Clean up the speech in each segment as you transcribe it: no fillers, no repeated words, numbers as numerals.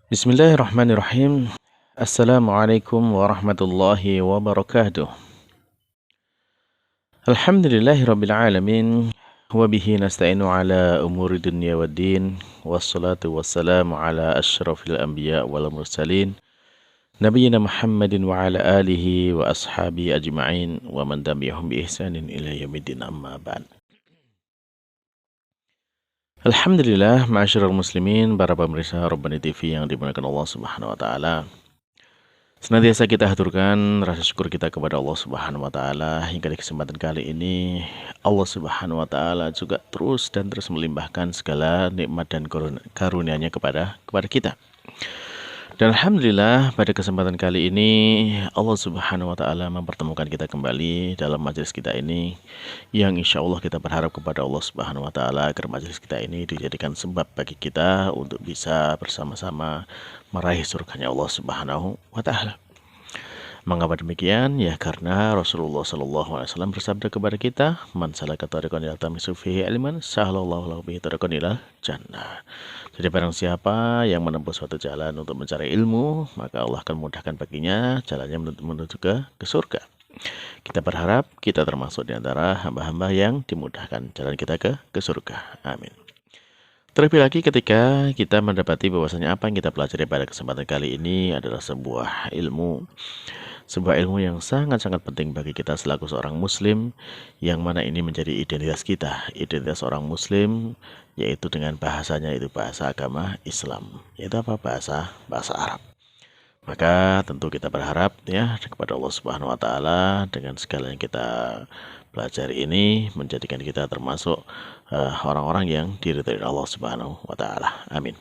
Bismillahirrahmanirrahim. Assalamualaikum warahmatullahi wabarakatuh. Alhamdulillahirabbil alamin wa bihi nasta'inu ala umuri dunya waddin wassalatu wassalamu ala asyrafil anbiya wal mursalin nabiyina Muhammadin wa ala alihi wa ashabihi ajma'in wa man tabi'ahum bi ihsanin ila yaumiddin amma ba'd. Alhamdulillah, ma'asyiral muslimin, para pemirsa Rabbani TV yang dimuliakan Allah Subhanahu wa taala. Senantiasa kita haturkan rasa syukur kita kepada Allah Subhanahu wa taala hingga di kesempatan kali ini Allah Subhanahu wa taala juga terus dan terus melimpahkan segala nikmat dan karunia-Nya kepada kita. Dan alhamdulillah pada kesempatan kali ini Allah Subhanahu wa taala mempertemukan kita kembali dalam majelis kita ini yang insya Allah kita berharap kepada Allah Subhanahu wa taala agar majelis kita ini dijadikan sebab bagi kita untuk bisa bersama-sama meraih surganya Allah Subhanahu wa taala. Mengapa demikian? Ya karena Rasulullah sallallahu alaihi wasallam bersabda kepada kita, "Man salaka tariqan yaltamisu fihi ilman, sahhalallahu lahu bihi tariqan ilal jannah." Jadi barang siapa yang menempuh suatu jalan untuk mencari ilmu, maka Allah akan memudahkan baginya jalannya menuju ke surga. Kita berharap kita termasuk di antara hamba-hamba yang dimudahkan jalan kita ke surga. Amin. Terlebih lagi ketika kita mendapati bahwasanya apa yang kita pelajari pada kesempatan kali ini adalah sebuah ilmu yang sangat-sangat penting bagi kita selaku seorang muslim, yang mana ini menjadi identitas kita, identitas orang muslim, yaitu dengan bahasanya itu bahasa agama Islam, yaitu apa? Bahasa Arab. Maka tentu kita berharap ya kepada Allah Subhanahu wa taala dengan segala yang kita pelajari ini menjadikan kita termasuk orang-orang yang diridhai Allah Subhanahu wa taala. Amin.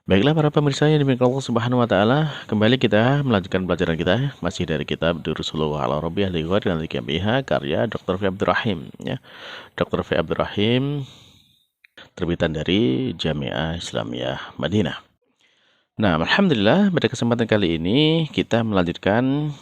Baiklah para pemirsa yang dimuliakan Allah Subhanahu wa taala, kembali kita melanjutkan pelajaran kita masih dari kitab Durusul ala Rabbiyah li Ghairi dan Liqiyambiha karya Dr. V. Abdurrahim ya. Dr. V. Abdurrahim terbitan dari Jami'ah Islamiyah Madinah. Nah, alhamdulillah pada kesempatan kali ini kita melanjutkan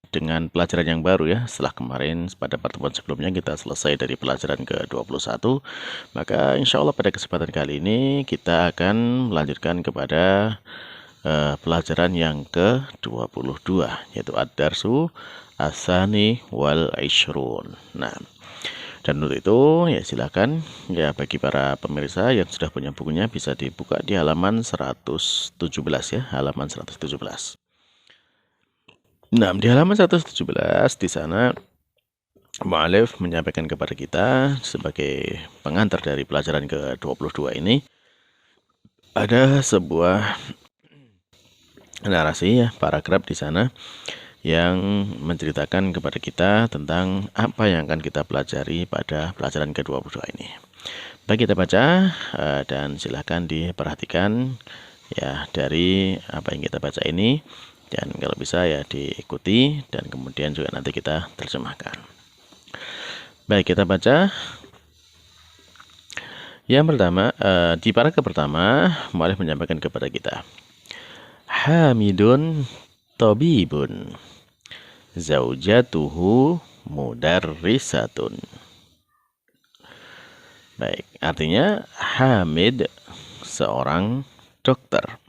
dengan pelajaran yang baru ya. Setelah kemarin pada pertemuan sebelumnya kita selesai dari pelajaran ke-21, maka insya Allah pada kesempatan kali ini kita akan melanjutkan kepada pelajaran yang ke-22, yaitu Ad-Darsu Asani wal Ishrun. Nah, dan untuk itu ya silakan ya bagi para pemirsa yang sudah punya bukunya bisa dibuka di halaman 117 ya, halaman 117. Nah, di halaman 117 di sana mu'alif menyampaikan kepada kita sebagai pengantar dari pelajaran ke-22 ini ada sebuah narasi ya, paragraf di sana yang menceritakan kepada kita tentang apa yang akan kita pelajari pada pelajaran ke-22 ini. Baik, kita baca dan silahkan diperhatikan ya dari apa yang kita baca ini. Dan kalau bisa ya diikuti dan kemudian juga nanti kita terjemahkan. Baik, kita baca. Yang pertama, di paragraf pertama, mu'alif menyampaikan kepada kita. Hamidun tabibun, zaujatuhu mudarrisatun. Baik, artinya Hamid seorang dokter.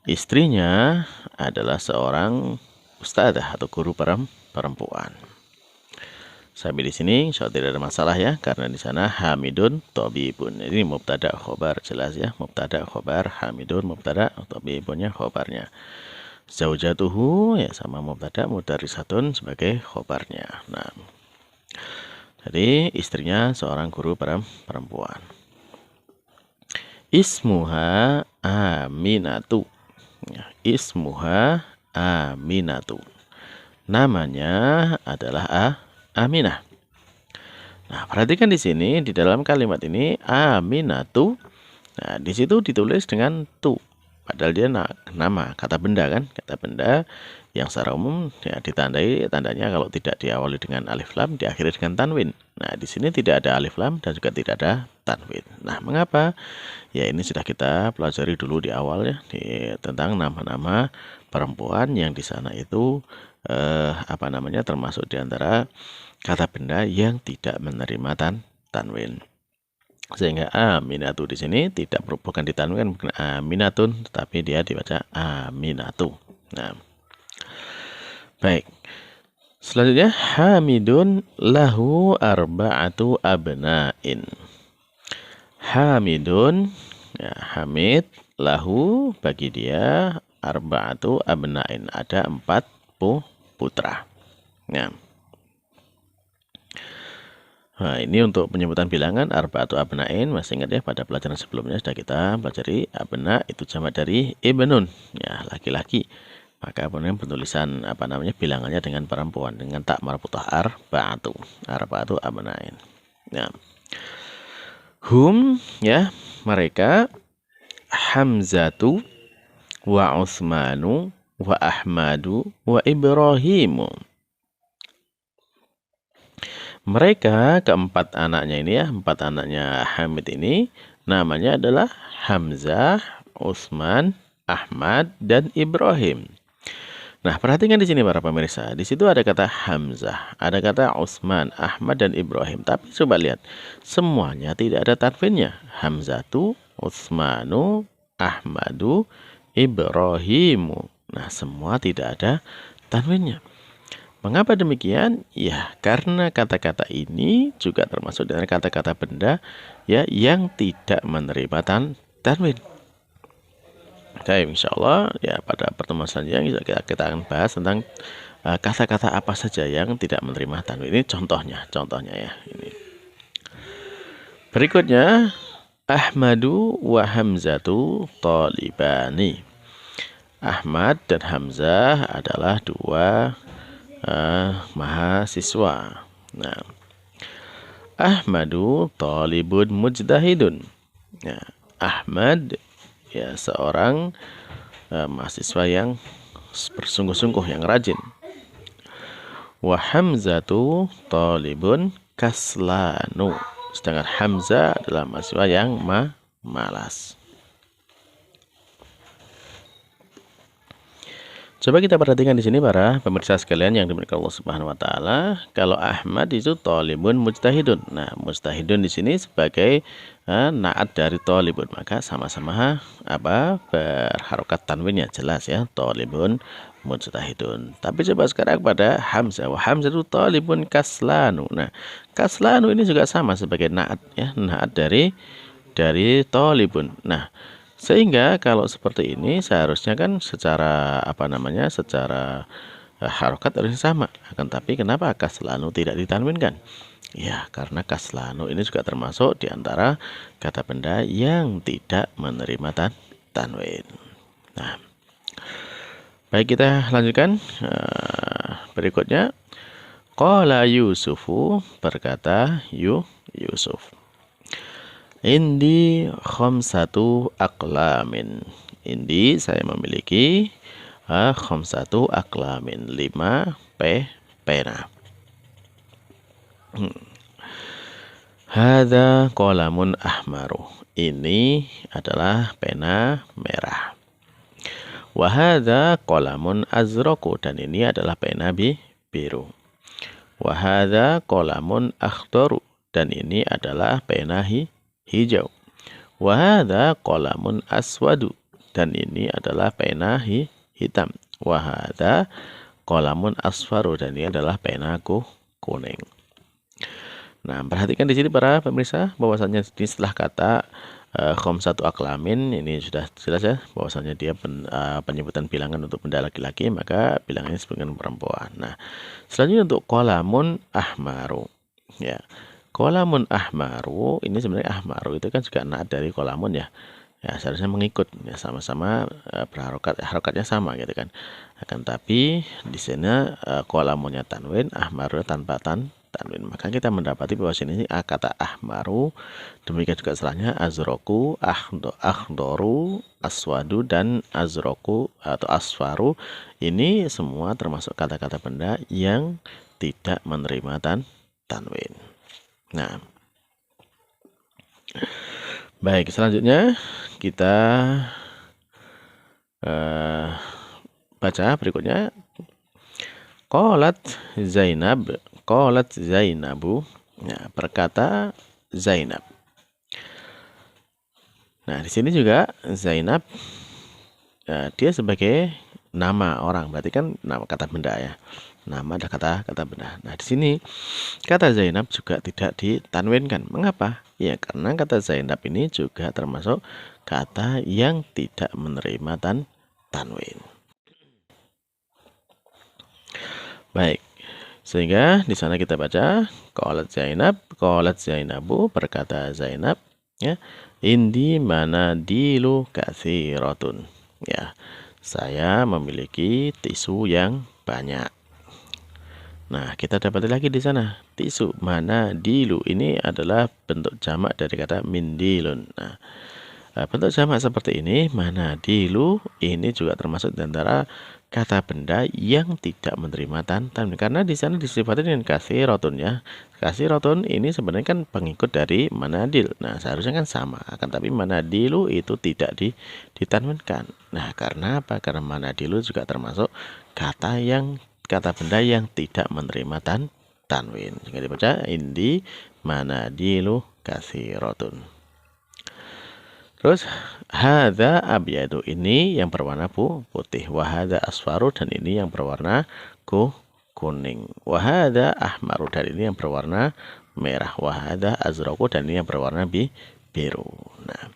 Istrinya adalah seorang ustadzah atau guru perempuan. Sampai di sini insya Allah tidak ada masalah ya, karena di sana Hamidun Tobibun. Ini mubtada khobar jelas ya, mubtada khobar Hamidun, mubtada Tobibunnya khobarnya. Zaujatuhu ya sama mubtada, mudarrisatun sebagai khobarnya. Nah, jadi istrinya seorang guru perempuan. Ismuha Aminatu. Ya, ismuha Aminatu. Namanya adalah Aminah. Nah, perhatikan di sini di dalam kalimat ini Aminatu. Nah, di situ ditulis dengan tu. Padahal dia nama, kata benda kan, kata benda yang secara umum ya ditandai tandanya kalau tidak diawali dengan alif lam diakhiri dengan tanwin. Nah, di sini tidak ada alif lam dan juga tidak ada tanwin. Nah, mengapa? Ya ini sudah kita pelajari dulu di awal ya tentang nama-nama perempuan yang di sana itu termasuk di antara kata benda yang tidak menerima tanwin. Sehingga aminatu di sini bukan ditanwin, bukan aminatun, tetapi dia dibaca aminatu. Nah, baik. Selanjutnya Hamidun lahu arba'atu abna'in. Hamidun, ya, Hamid lahu bagi dia arba'atu abna'in, ada 4 putra. Nah, ini untuk penyebutan bilangan arba'atu abna'in, masih ingat ya pada pelajaran sebelumnya sudah kita pelajari abna itu jamak dari ibnun, ya, laki-laki. Maka kemudian penulisan bilangannya dengan perempuan dengan tak marbuthah arba'atu abna'in. Nah, hum, ya, mereka Hamzatu wa Utsmanu wa Ahmadu wa Ibrahimu. Mereka keempat anaknya ini, ya, 4 anaknya Hamid ini namanya adalah Hamzah, Utsman, Ahmad, dan Ibrahim. Nah, perhatikan di sini para pemirsa. Di situ ada kata Hamzah, ada kata Utsman, Ahmad, dan Ibrahim. Tapi coba lihat, semuanya tidak ada tanwinnya. Hamzatu, Utsmanu, Ahmadu, Ibrahimu. Nah, semua tidak ada tanwinnya. Mengapa demikian? Ya, karena kata-kata ini juga termasuk dari kata-kata benda, ya, yang tidak menerima tanwin. Baik, insya Allah ya pada pertemuan selanjutnya kita akan bahas tentang kata-kata apa saja yang tidak menerima tanwin. Ini contohnya ya. Ini. Berikutnya Ahmadu wa Hamzatu talibani. Ahmad dan Hamzah adalah 2 mahasiswa. Nah, Ahmadu talibun mujtahidun. Nah, Ahmad, ya, seorang mahasiswa yang bersungguh-sungguh, yang rajin. Wa Hamzatu talibun kaslanu. Sedangkan Hamzah adalah mahasiswa yang malas. Coba kita perhatikan di sini para pemirsa sekalian yang dimuliakan Allah Subhanahu wa taala. Kalau Ahmad itu talibun mujtahidun. Nah, mujtahidun di sini sebagai naat dari talibun, maka sama-sama berharokat tanwinnya jelas ya, talibun mujtahidun. Tapi coba sekarang pada Hamzah. Wa Hamzah itu talibun kaslanu. Nah, kaslanu ini juga sama sebagai naat ya, naat dari talibun. Nah, sehingga kalau seperti ini seharusnya kan secara secara harokat harusnya sama. Akan tapi kenapa kaslanu tidak ditanwinkan? Ya, karena kaslanu ini juga termasuk di antara kata benda yang tidak menerima tanwin. Nah, baik, kita lanjutkan. Berikutnya, qala Yusufu, berkata Yusuf. Indi khamsatu aqlamin. Indi, saya memiliki khamsatu aqlamin, 5 pena. Hadza qalamun ahmaru. Ini adalah pena merah. Wa hadza qalamun azraqu, dan ini adalah pena biru. Wa hadza qalamun akhdaru, dan ini adalah pena hijau. Wa hadza qalamun aswadu, dan ini adalah pena hitam. Wa hadza qalamun asfaru, dan ini adalah pena kuning. Nah, perhatikan di sini para pemirsa bahwasanya setelah kata khamsatu aqlamin ini sudah jelas ya bahwasanya dia penyebutan bilangan untuk benda laki-laki, maka bilangannya disebut dengan perempuan. Nah, selanjutnya untuk qalamun ahmaru. Ya. Qalamun ahmaru ini sebenarnya ahmaru itu kan juga naat dari qalamun ya. Ya, seharusnya mengikut ya, sama-sama harokatnya sama gitu kan. Akan tapi di sini qalamunnya tanwin, ahmaru tanpa tanwin. Maka kita mendapati bahwa sini kata ahmaru, demikian juga setelahnya azroku, akhdoru, aswadu, dan azroku atau asfaru. Ini semua termasuk kata-kata benda yang tidak menerima tanwin. Nah, baik, selanjutnya kita baca berikutnya. Qalat Zainabu. Ya, berkata Zainab. Nah, di sini juga Zainab dia sebagai nama orang, berarti kan nama kata benda ya. Nama ada kata benda. Nah, di sini kata Zainab juga tidak ditanwinkan. Mengapa? Ya, karena kata Zainab ini juga termasuk kata yang tidak menerima tanwin. Baik. Sehingga di sana kita baca qalat Zainabu, berkata Zainab, ya, indi manadilu katsiratun. Ya, saya memiliki tisu yang banyak. Nah, kita dapat lagi di sana tisu manadilu ini adalah bentuk jamak dari kata mindilun. Nah, bentuk jamak seperti ini manadilu ini juga termasuk di antara kata benda yang tidak menerima tanwin karena di sana disifati dengan katsirotun ya. Katsirotun ini sebenarnya kan pengikut dari manadil. Nah, seharusnya kan sama, akan tapi manadilu itu tidak ditanwinkan. Nah, karena apa? Karena manadilu juga termasuk kata benda yang tidak menerima tanwin. Jika dibaca indi manadilu katsirotun. Terus hadza abyadu ini yang berwarna putih, wa hadza asfaru dan ini yang berwarna kuning, wa hadza ahmaru dan ini yang berwarna merah, wa hadza azraqu dan ini yang berwarna biru. Nah,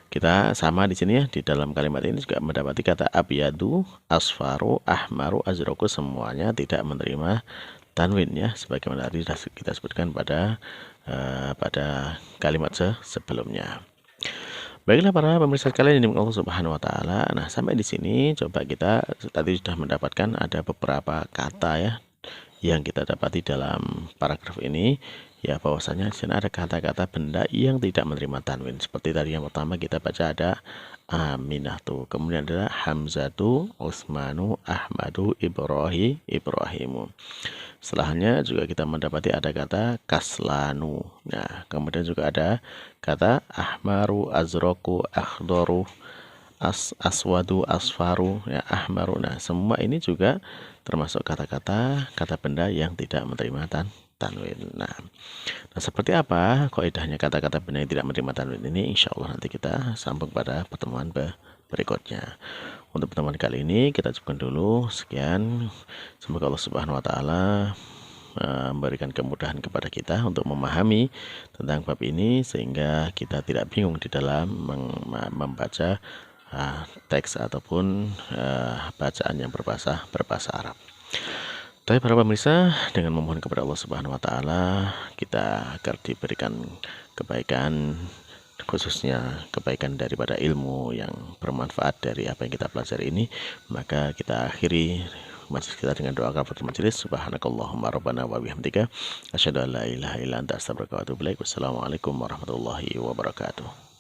kita sama di sini ya, di dalam kalimat ini juga mendapati kata abyadu, asfaru, ahmaru, azraqu semuanya tidak menerima tanwin ya, sebagaimana tadi kita sebutkan pada kalimat sebelumnya. Baiklah para pemirsa sekalian yang Allah Subhanahu wa taala. Nah, sampai di sini coba kita tadi sudah mendapatkan ada beberapa kata ya yang kita dapati dalam paragraf ini ya, bahwasanya di sini ada kata-kata benda yang tidak menerima tanwin. Seperti tadi yang pertama kita baca ada Aminatu, kemudian ada Hamzatu, Utsmanu, Ahmadu, Ibrahimu. Setelahnya juga kita mendapati ada kata kaslanu. Nah, kemudian juga ada kata ahmaru, azroku, akhdoru, aswadu, asfaru, ya, ahmaru. Nah, semua ini juga termasuk kata benda yang tidak menerima tanwin. Nah, seperti apa kaidahnya kata-kata benda yang tidak menerima tanwin ini? Insya Allah nanti kita sambung pada pertemuan berikutnya. Untuk pertemuan kali ini kita cukupkan dulu. Sekian. Semoga Allah Subhanahu wa taala memberikan kemudahan kepada kita untuk memahami tentang bab ini sehingga kita tidak bingung di dalam membaca teks ataupun bacaan yang berbahasa Arab. Tapi para pemirsa, dengan memohon kepada Allah Subhanahu wa taala kita agar diberikan kebaikan, khususnya kebaikan daripada ilmu yang bermanfaat dari apa yang kita pelajari ini, maka kita akhiri majelis kita dengan doa kafaratul majelis. Subhanakallahumma rabbana wa bihamdika asyhadu an la ilaha illa anta astaghfiruka wa atubu ilaik. Wassalamualaikum warahmatullahi wabarakatuh.